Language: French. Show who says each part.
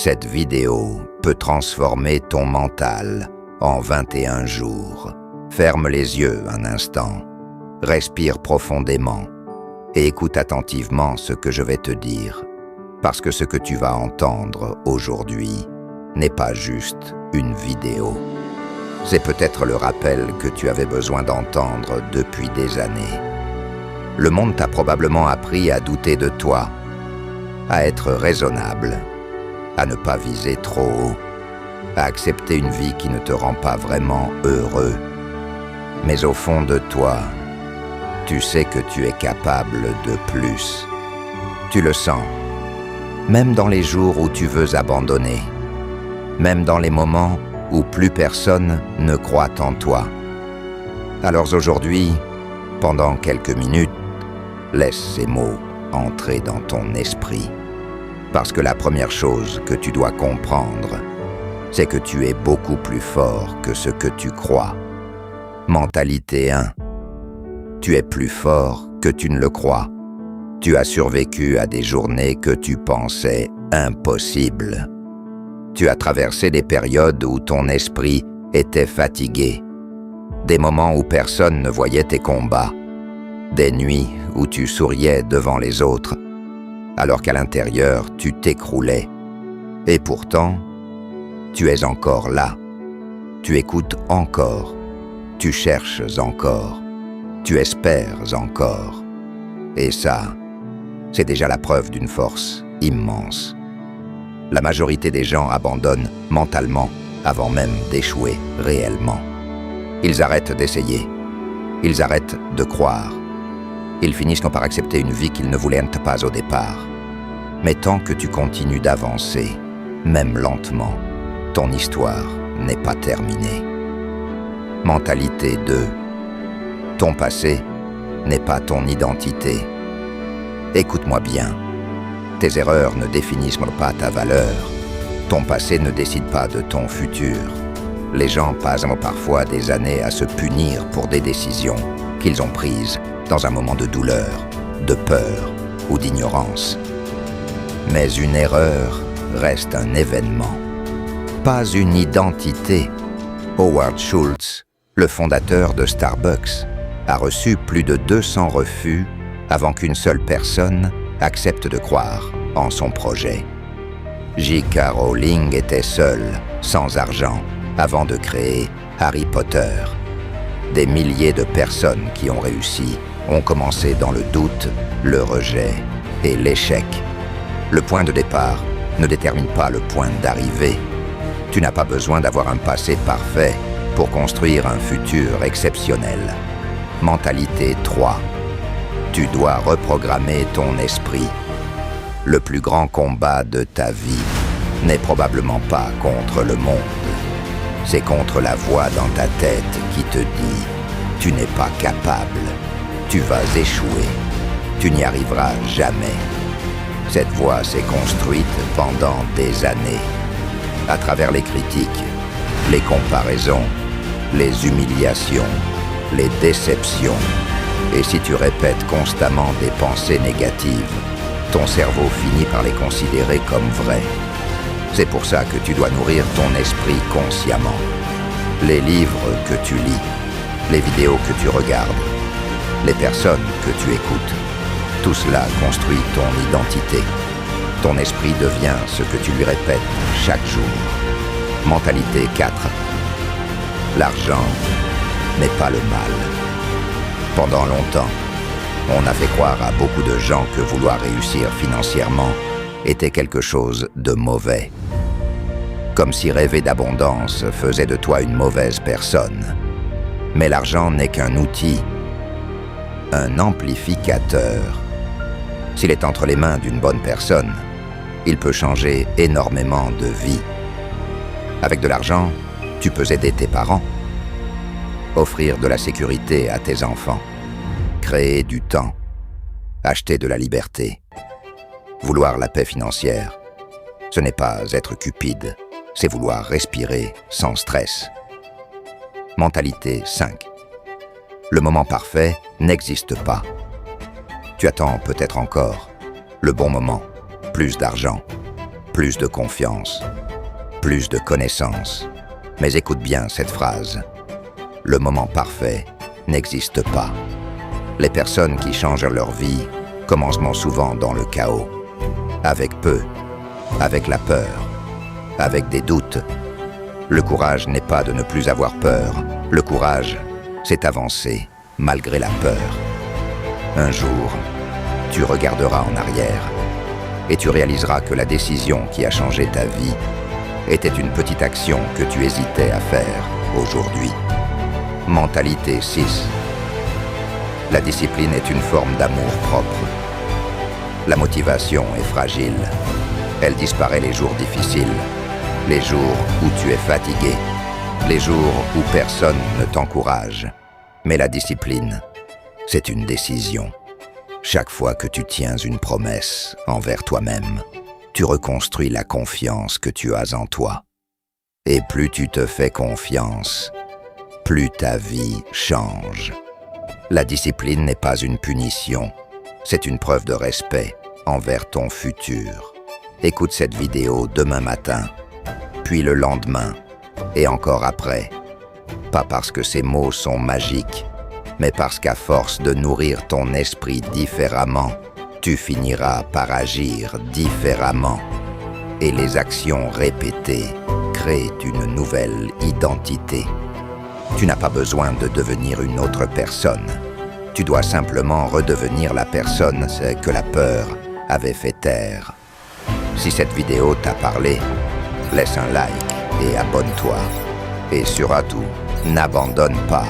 Speaker 1: Cette vidéo peut transformer ton mental en 21 jours. Ferme les yeux un instant, respire profondément et écoute attentivement ce que je vais te dire, parce que ce que tu vas entendre aujourd'hui n'est pas juste une vidéo. C'est peut-être le rappel que tu avais besoin d'entendre depuis des années. Le monde t'a probablement appris à douter de toi, à être raisonnable, à ne pas viser trop haut, à accepter une vie qui ne te rend pas vraiment heureux. Mais au fond de toi, tu sais que tu es capable de plus. Tu le sens, même dans les jours où tu veux abandonner, même dans les moments où plus personne ne croit en toi. Alors aujourd'hui, pendant quelques minutes, laisse ces mots entrer dans ton esprit. Parce que la première chose que tu dois comprendre, c'est que tu es beaucoup plus fort que ce que tu crois. Mentalité 1. Tu es plus fort que tu ne le crois. Tu as survécu à des journées que tu pensais impossibles. Tu as traversé des périodes où ton esprit était fatigué, des moments où personne ne voyait tes combats, des nuits où tu souriais devant les autres, alors qu'à l'intérieur tu t'écroulais. Et pourtant, tu es encore là. Tu écoutes encore. Tu cherches encore. Tu espères encore. Et ça, c'est déjà la preuve d'une force immense. La majorité des gens abandonnent mentalement avant même d'échouer réellement. Ils arrêtent d'essayer. Ils arrêtent de croire. Ils finissent par accepter une vie qu'ils ne voulaient pas au départ. Mais tant que tu continues d'avancer, même lentement, ton histoire n'est pas terminée. Mentalité 2. Ton passé n'est pas ton identité. Écoute-moi bien. Tes erreurs ne définissent pas ta valeur. Ton passé ne décide pas de ton futur. Les gens passent parfois des années à se punir pour des décisions qu'ils ont prises dans un moment de douleur, de peur ou d'ignorance. Mais une erreur reste un événement, pas une identité. Howard Schultz, le fondateur de Starbucks, a reçu plus de 200 refus avant qu'une seule personne accepte de croire en son projet. J.K. Rowling était seule, sans argent, avant de créer Harry Potter. Des milliers de personnes qui ont réussi ont commencé dans le doute, le rejet et l'échec. Le point de départ ne détermine pas le point d'arrivée. Tu n'as pas besoin d'avoir un passé parfait pour construire un futur exceptionnel. Mentalité 3. Tu dois reprogrammer ton esprit. Le plus grand combat de ta vie n'est probablement pas contre le monde. C'est contre la voix dans ta tête qui te dit « Tu n'es pas capable, tu vas échouer, tu n'y arriveras jamais ». Cette voix s'est construite pendant des années, à travers les critiques, les comparaisons, les humiliations, les déceptions. Et si tu répètes constamment des pensées négatives, ton cerveau finit par les considérer comme vraies. C'est pour ça que tu dois nourrir ton esprit consciemment. Les livres que tu lis, les vidéos que tu regardes, les personnes que tu écoutes, tout cela construit ton identité. Ton esprit devient ce que tu lui répètes chaque jour. Mentalité 4. L'argent n'est pas le mal. Pendant longtemps, on a fait croire à beaucoup de gens que vouloir réussir financièrement était quelque chose de mauvais. Comme si rêver d'abondance faisait de toi une mauvaise personne. Mais l'argent n'est qu'un outil, un amplificateur. S'il est entre les mains d'une bonne personne, il peut changer énormément de vies. Avec de l'argent, tu peux aider tes parents, offrir de la sécurité à tes enfants, créer du temps, acheter de la liberté. Vouloir la paix financière, ce n'est pas être cupide, c'est vouloir respirer sans stress. Mentalité 5. Le moment parfait n'existe pas. Tu attends peut-être encore le bon moment, plus d'argent, plus de confiance, plus de connaissances. Mais écoute bien cette phrase. Le moment parfait n'existe pas. Les personnes qui changent leur vie commencent souvent dans le chaos, avec peu, avec la peur, avec des doutes. Le courage n'est pas de ne plus avoir peur. Le courage, c'est avancer malgré la peur. Un jour, tu regarderas en arrière et tu réaliseras que la décision qui a changé ta vie était une petite action que tu hésitais à faire aujourd'hui. Mentalité 6. La discipline est une forme d'amour propre. La motivation est fragile. Elle disparaît les jours difficiles, les jours où tu es fatigué, les jours où personne ne t'encourage. Mais la discipline, c'est une décision. Chaque fois que tu tiens une promesse envers toi-même, tu reconstruis la confiance que tu as en toi. Et plus tu te fais confiance, plus ta vie change. La discipline n'est pas une punition, c'est une preuve de respect envers ton futur. Écoute cette vidéo demain matin, puis le lendemain, et encore après. Pas parce que ces mots sont magiques, mais parce qu'à force de nourrir ton esprit différemment, tu finiras par agir différemment. Et les actions répétées créent une nouvelle identité. Tu n'as pas besoin de devenir une autre personne. Tu dois simplement redevenir la personne que la peur avait fait taire. Si cette vidéo t'a parlé, laisse un like et abonne-toi. Et surtout, n'abandonne pas.